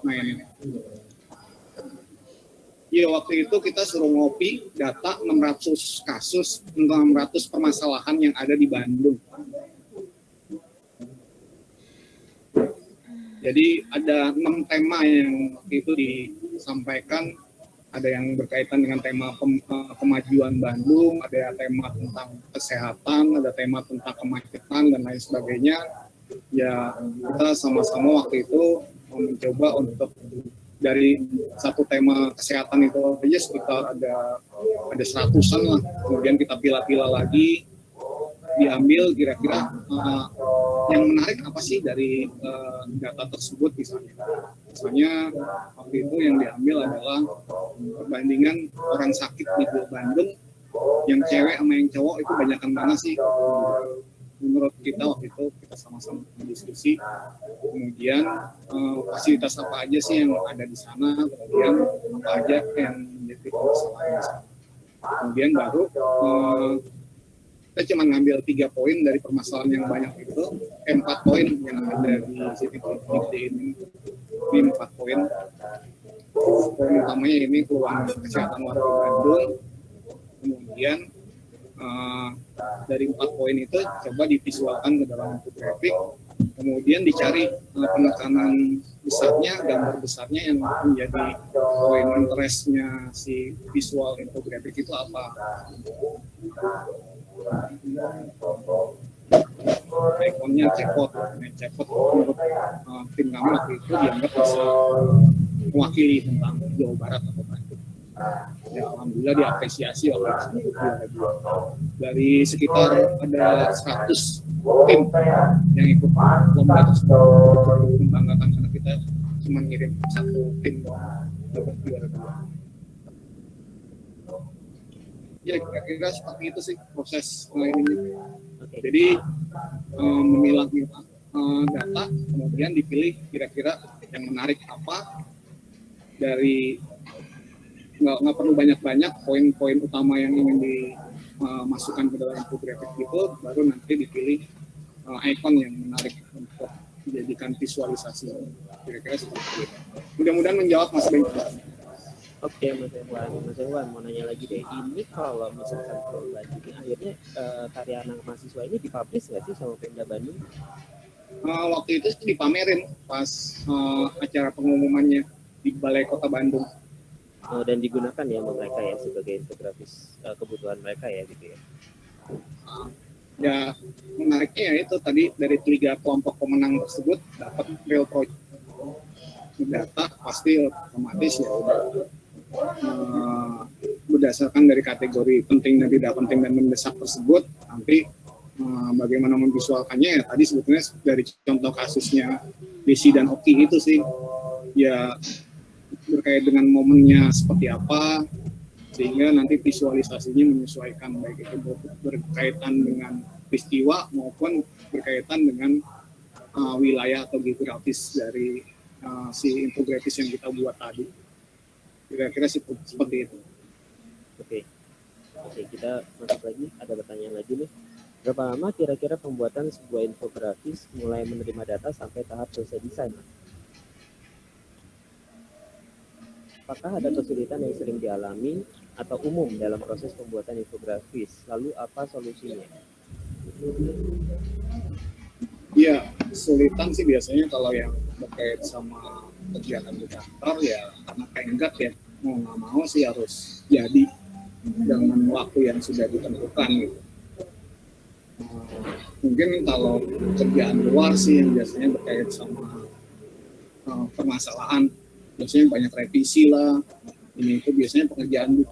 main. Iya, waktu itu kita suruh ngopi data 600 kasus, 600 permasalahan yang ada di Bandung. Jadi ada 6 tema yang waktu itu disampaikan. Ada yang berkaitan dengan tema kemajuan Bandung, ada tema tentang kesehatan, ada tema tentang kemacetan, dan lain sebagainya. Ya, kita sama-sama waktu itu mencoba untuk dari satu tema kesehatan itu aja sekitar ada 100-an lah. Kemudian kita pilah-pilah lagi, diambil kira-kira yang menarik apa sih dari data tersebut misalnya waktu itu yang diambil adalah perbandingan orang sakit di Bandung yang cewek sama yang cowok itu banyakan mana sih. Menurut kita waktu itu kita sama-sama berdiskusi, kemudian fasilitas apa aja sih yang ada di sana, kemudian apa aja yang menjadi permasalahan di sana. Kemudian baru kita cuma ngambil 3 poin dari permasalahan yang banyak itu, 4 poin yang ada di sini ini 4 poin. Poin utamanya ini keluhan kesehatan warga Bandung. Kemudian dari 4 poin itu coba divisualkan ke dalam infografik, kemudian dicari penekanan besarnya, gambar besarnya yang menjadi poin interestnya si visual infografik itu apa. Ikonnya cepot menurut tim kami waktu itu dianggap bisa mewakili tentang Jawa Barat atau Bandung. Ya, alhamdulillah diapresiasi oleh dari sekitar ada 100 tim yang ikut lomba tersebut. Membanggakan karena kita cuma ngirim 1 tim dapat juara 2. Ya, kira-kira seperti itu sih proses ini. Jadi memilah data, kemudian dipilih kira-kira yang menarik apa dari nggak perlu banyak-banyak poin-poin utama yang ingin dimasukkan ke dalam infografik itu, baru nanti dipilih ikon yang menarik untuk dijadikan visualisasi. Kira-kira seperti itu. Mudah-mudahan menjawab Mas Ben. Oke, Mas Ewan mau nanya lagi deh. Ini kalau misalkan program ini akhirnya karya anak mahasiswa ini dipublish nggak sih sama Pemda Bandung? Waktu itu dipamerin pas acara pengumumannya di Balai Kota Bandung. Dan digunakan ya mereka ya sebagai infografis kebutuhan mereka ya gitu ya. Ya, menariknya ya itu tadi dari 3 kelompok pemenang tersebut dapat real project data, pasti otomatis ya udah berdasarkan dari kategori penting dan tidak penting dan mendesak tersebut, nanti bagaimana memvisualkannya ya tadi sebetulnya dari contoh kasusnya Desi dan Oki itu sih ya berkait dengan momennya seperti apa, sehingga nanti visualisasinya menyesuaikan baik itu berkaitan dengan peristiwa maupun berkaitan dengan wilayah atau geografis dari si infografis yang kita buat tadi. Kira-kira seperti itu. Oke, kita masuk lagi, ada pertanyaan lagi nih. Berapa lama kira-kira pembuatan sebuah infografis mulai menerima data sampai tahap selesai desain? Apakah ada kesulitan yang sering dialami atau umum dalam proses pembuatan infografis? Lalu apa solusinya? Iya, kesulitan sih biasanya kalau yang terkait sama kegiatan di kantor ya karena tenggat ya, mau nggak mau sih harus jadi dengan waktu yang sudah ditentukan gitu. Mungkin kalau kerjaan luar sih yang biasanya berkait sama permasalahan, biasanya banyak revisi lah, ini itu biasanya pekerjaan.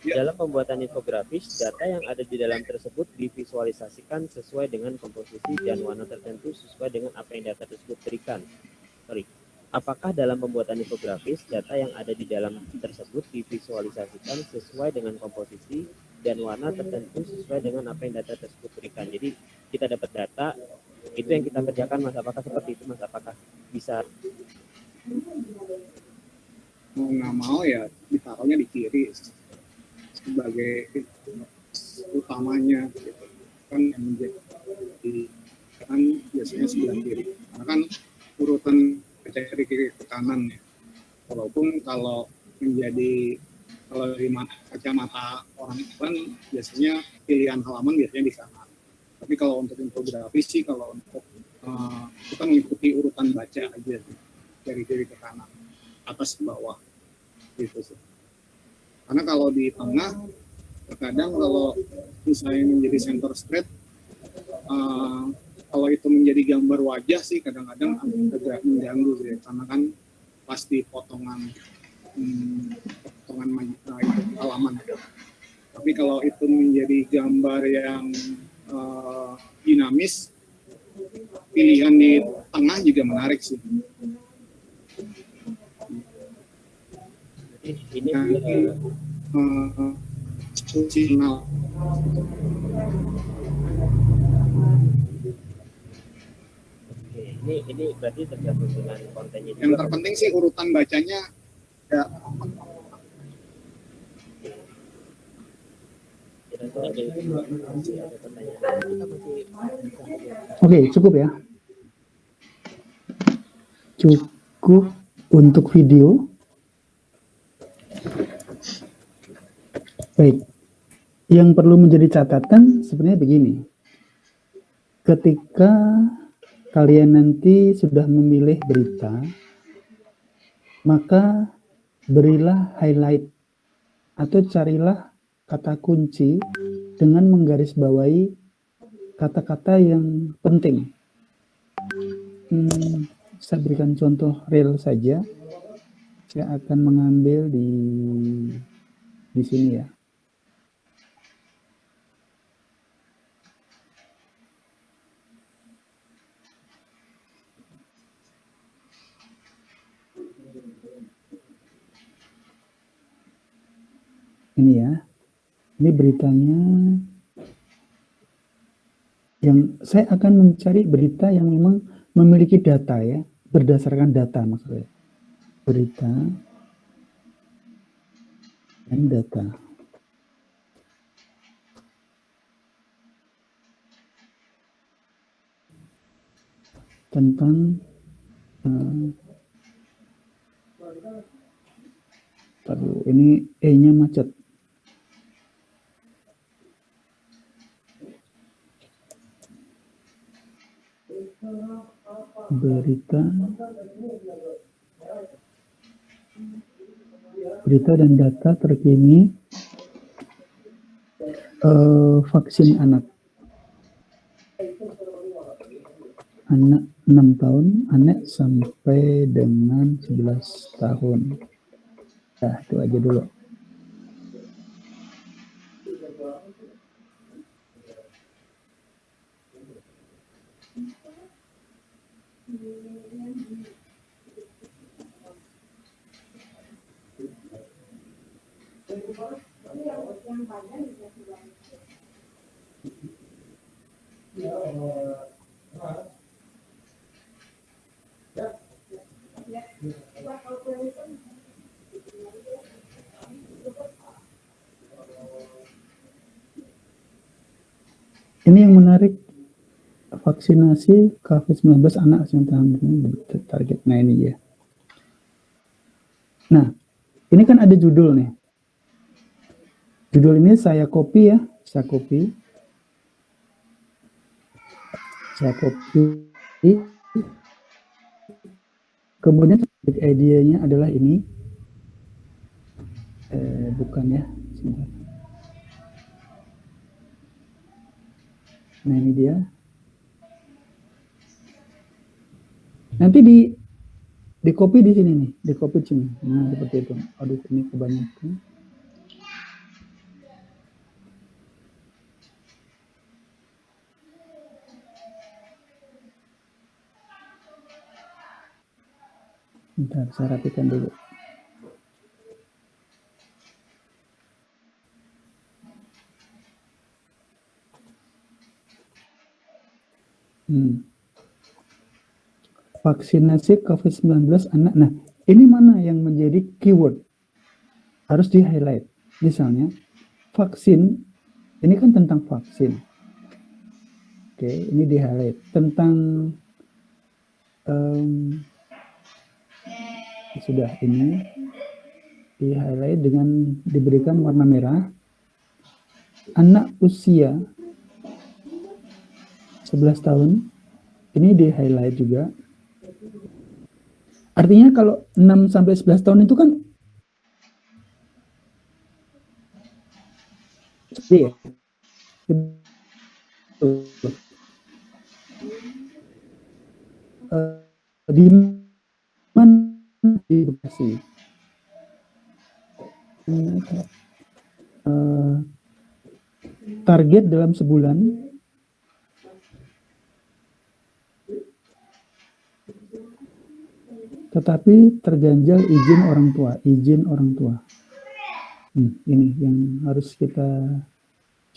Ya. Dalam pembuatan infografis, data yang ada di dalam tersebut divisualisasikan sesuai dengan komposisi dan warna tertentu sesuai dengan apa yang data tersebut berikan. Apakah dalam pembuatan infografis, data yang ada di dalam tersebut divisualisasikan sesuai dengan komposisi dan warna tertentu sesuai dengan apa yang data tersebut berikan? Jadi kita dapat data, itu yang kita kerjakan, Mas. Apakah seperti itu, Mas? Apakah bisa? Mau nggak mau ya ditaruhnya di kiri sebagai utamanya gitu. Kan yang menjadi kan biasanya sebelah kiri karena kan urutan kiri ke kanan ya. Walaupun kalau menjadi kalau dari kacamata orang kan biasanya pilihan halaman biasanya di sana. Tapi kalau untuk infografis sih kalau untuk kita mengikuti urutan baca aja dari kiri ke kanan, atas ke bawah gitu sih. Karena kalau di tengah terkadang kalau misalnya menjadi center spread, kalau itu menjadi gambar wajah sih kadang-kadang agak mengganggu sih, karena kan pasti potongan halaman. Tapi kalau itu menjadi gambar yang dinamis, pilihan di tengah juga menarik sih. Ini fungsional. Ini berarti tergantung dengan kontennya juga. Yang terpenting sih urutan bacanya ya. Oke, cukup ya. Cukup untuk video. Baik. Yang perlu menjadi catatan sebenarnya begini. Ketika kalian nanti sudah memilih berita, maka berilah highlight atau carilah kata kunci dengan menggarisbawahi kata-kata yang penting. Saya berikan contoh real saja. Saya akan mengambil di sini ya. Ini ya, ini beritanya. Yang saya akan mencari berita yang memang memiliki data ya, berdasarkan data maksudnya. Berita dan data. Tentang ini E-nya macet. Berita dan data terkini vaksin anak 6 tahun, anak sampai dengan 11 tahun. Nah, itu aja dulu. Ini yang menarik, vaksinasi COVID-19 anak yang target. Nah ini ya. Nah, ini kan ada judul nih. Judul ini saya copy ya, saya copy. Kemudian idenya adalah ini. Bukan ya, sebentar. Nah ini dia. Nanti di copy di sini nih, di copy sini. Nah seperti itu. Aduh ini kebanyakan. Bentar, saya rapikan dulu. Vaksinasi COVID-19 anak. Nah, ini mana yang menjadi keyword? Harus di-highlight. Misalnya, vaksin, ini kan tentang vaksin. Oke, ini di-highlight. Tentang Sudah, ini di highlight dengan diberikan warna merah. Anak usia 11 tahun, ini di highlight juga. Artinya kalau 6 sampai 11 tahun itu kan ya, di mana di Bekasi. Target dalam sebulan tetapi terganjal izin orang tua. Ini yang harus kita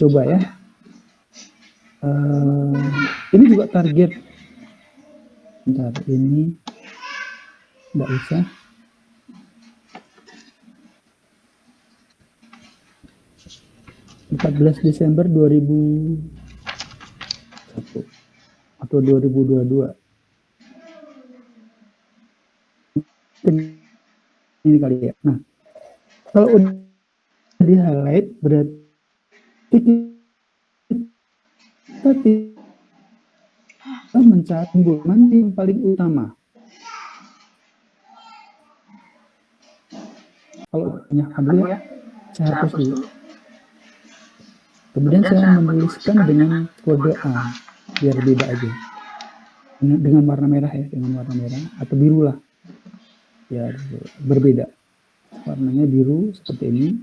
coba ya. Ini juga target. Bentar, ini enggak usah. (14 Desember 2001 atau 2022). Ini kali ya. Nah, kalau udah di highlight berarti kita mencari hubungan yang paling utama. Kalau banyak dulu ya, saya hapus dulu. Kemudian saya menuliskan dengan kode A biar beda aja. Dengan warna merah ya, dengan warna merah atau biru lah. Ya, berbeda. Warnanya biru seperti ini.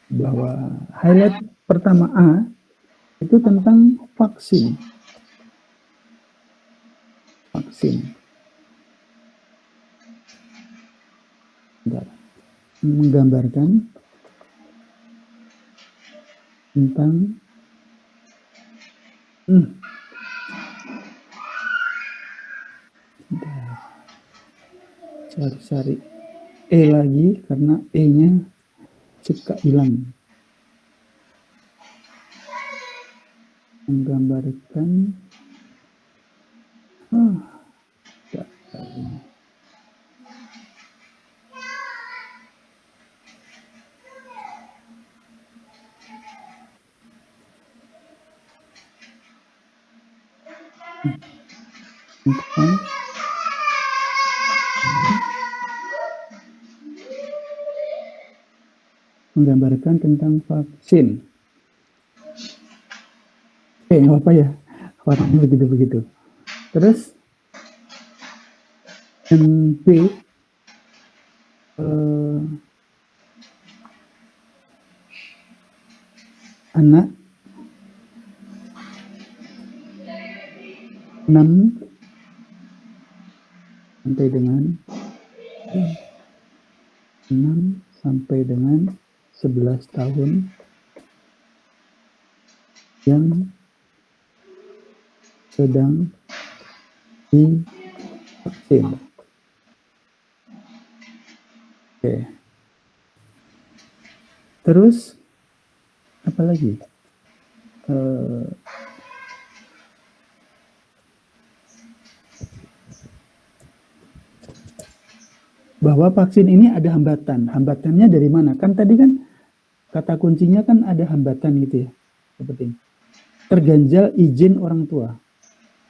Bahwa highlight pertama A itu tentang vaksin. Menggambarkan tentang cari E lagi karena E-nya suka hilang. Menggambarkan menggambarkan tentang vaksin. Nggak apa ya, warnanya begitu-begitu. Terus MP anak 6 sampai dengan 11 tahun yang sedang divaksin. Oke. Terus apa lagi? Bahwa vaksin ini ada hambatan. Hambatannya dari mana? Kan tadi kan kata kuncinya kan ada hambatan gitu ya. Seperti ini. Terganjal izin orang tua.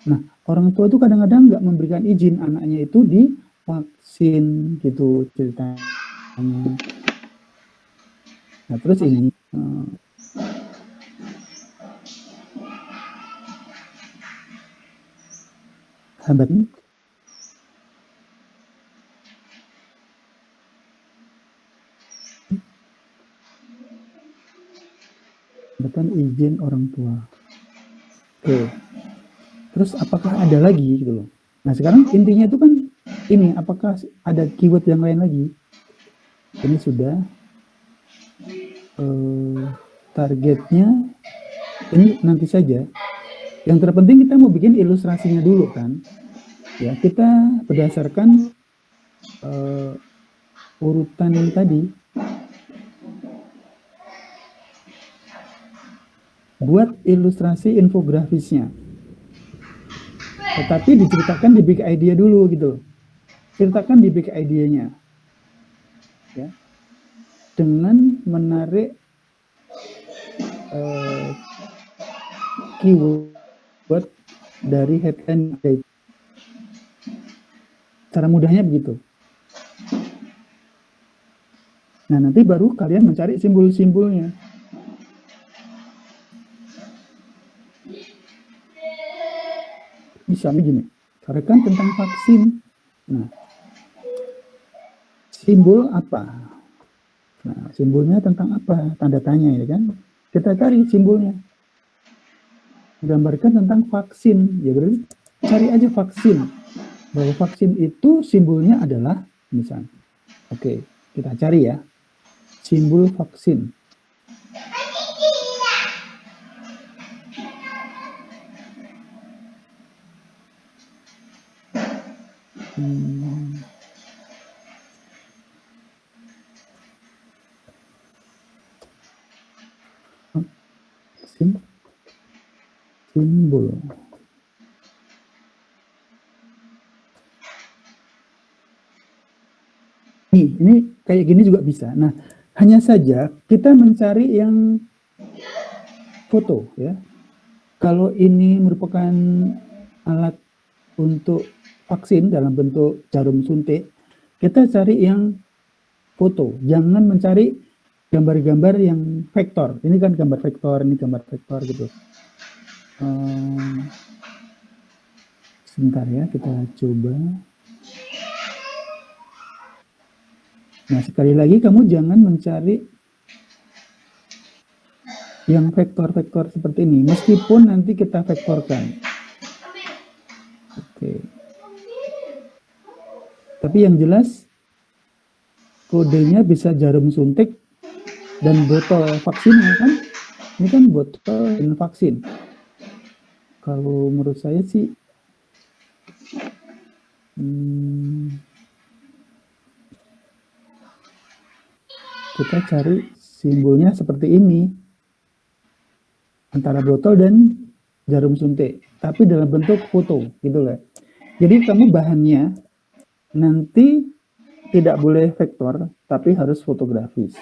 Nah, orang tua itu kadang-kadang nggak memberikan izin anaknya itu divaksin gitu ceritanya. Nah, terus ini hambatan izin orang tua. Oke. Terus apakah ada lagi gitu loh. Nah, sekarang intinya itu kan ini, apakah ada keyword yang lain lagi? Ini sudah targetnya ini nanti saja. Yang terpenting kita mau bikin ilustrasinya dulu kan. Ya, kita berdasarkan urutan yang tadi. Buat ilustrasi infografisnya. tetapi diceritakan di big idea dulu gitu. Ceritakan di big idea-nya, ya, dengan menarik keyword dari headline. Cara mudahnya begitu. Nah, nanti baru kalian mencari simbol-simbolnya. Misalnya gini, kan tentang vaksin. Nah, simbol apa? Nah, simbolnya tentang apa? Tanda tanya ya kan? Kita cari simbolnya. Gambarkan tentang vaksin. Ya berarti cari aja vaksin. Bahwa vaksin itu simbolnya adalah misalnya. Oke, kita cari ya. Simbol vaksin. Simbol. Ini kayak gini juga bisa. Nah, hanya saja kita mencari yang foto ya. Kalau ini merupakan alat untuk vaksin dalam bentuk jarum suntik, kita cari yang foto. Jangan mencari gambar-gambar yang vektor. Ini kan gambar vektor, ini gambar vektor gitu. Sebentar ya, kita coba. Nah, sekali lagi kamu jangan mencari yang vektor-vektor seperti ini, meskipun nanti kita vektorkan. Oke. Tapi yang jelas, kodenya bisa jarum suntik dan botol vaksin, kan? Ini kan botol dan vaksin. Kalau menurut saya sih, kita cari simbolnya seperti ini, antara botol dan jarum suntik, tapi dalam bentuk foto, gitu lah. Jadi kamu bahannya nanti tidak boleh vektor, tapi harus fotografis.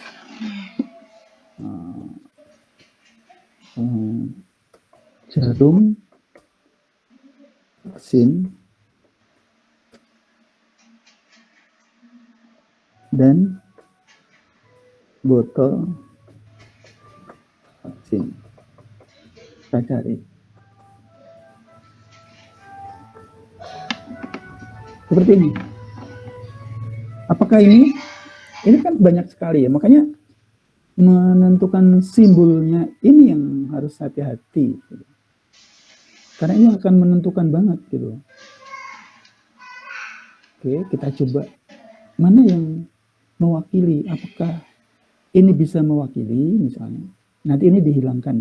Jarum vaksin dan botol vaksin. Kita cari. Seperti ini. Apakah ini? Ini kan banyak sekali ya, makanya menentukan simbolnya ini yang harus hati-hati. Gitu. Karena ini akan menentukan banget gitu. Oke, kita coba mana yang mewakili, apakah ini bisa mewakili misalnya. Nanti ini dihilangkan.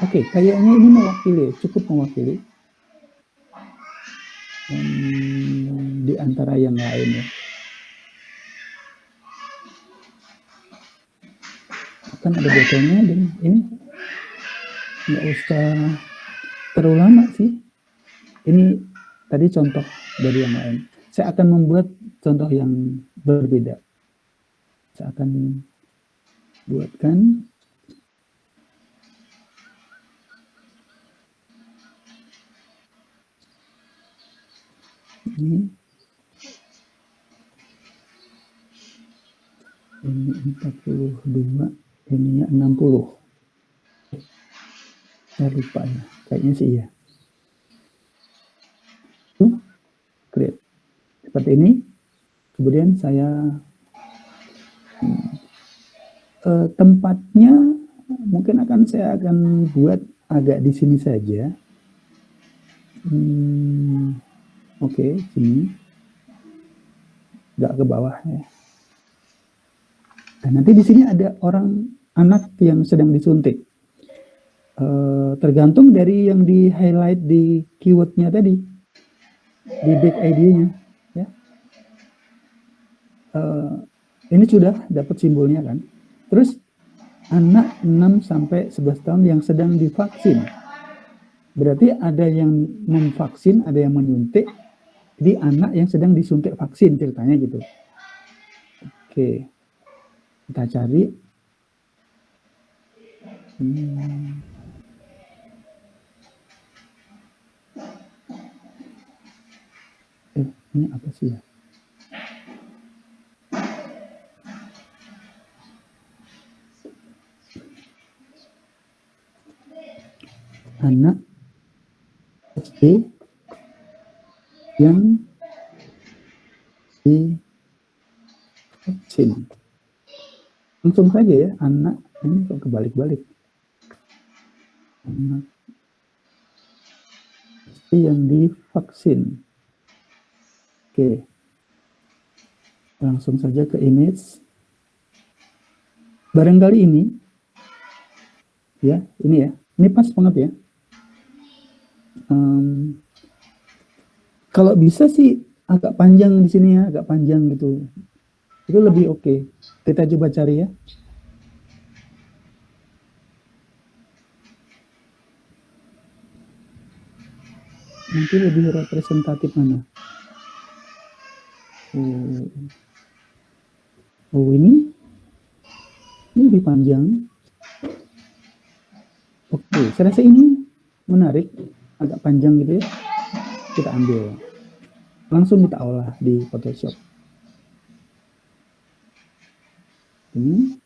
Oke, kayaknya ini mewakili, cukup mewakili. Di antara yang lain ya. Kan ada botolnya dan ini nggak usah terlalu lama sih. Ini tadi contoh dari yang lain. Saya akan membuat contoh yang berbeda. Saya akan buatkan ini 42, ininya 60. Saya lupa ya, kayaknya sih ya. Create seperti ini. Kemudian saya tempatnya mungkin saya akan buat agak di sini saja. Oke, sini, nggak ke bawah ya. Dan nanti di sini ada anak yang sedang disuntik. Tergantung dari yang di highlight di keywordnya tadi, di big idea-nya. Ya. Ini sudah dapat simbolnya kan. Terus anak 6 sampai 11 tahun yang sedang divaksin. Berarti ada yang memvaksin, ada yang menyuntik. Jadi anak yang sedang disuntik vaksin ceritanya gitu. Oke. Kita cari. Ini apa sih ya? Anak SD yang divaksin. Langsung saja ya, anak ini kok kebalik-balik. Anak SD yang divaksin. Oke. Langsung saja ke image. Barangkali ini, ya, ini ya. Ini pas banget ya. Kalau bisa sih agak panjang di sini ya, agak panjang gitu. Itu lebih oke. Kita coba cari ya. Nanti lebih representatif mana? Oh ini lebih panjang. Oke, saya rasa ini menarik, agak panjang gitu ya. Kita ambil, langsung kita olah di Photoshop. Ini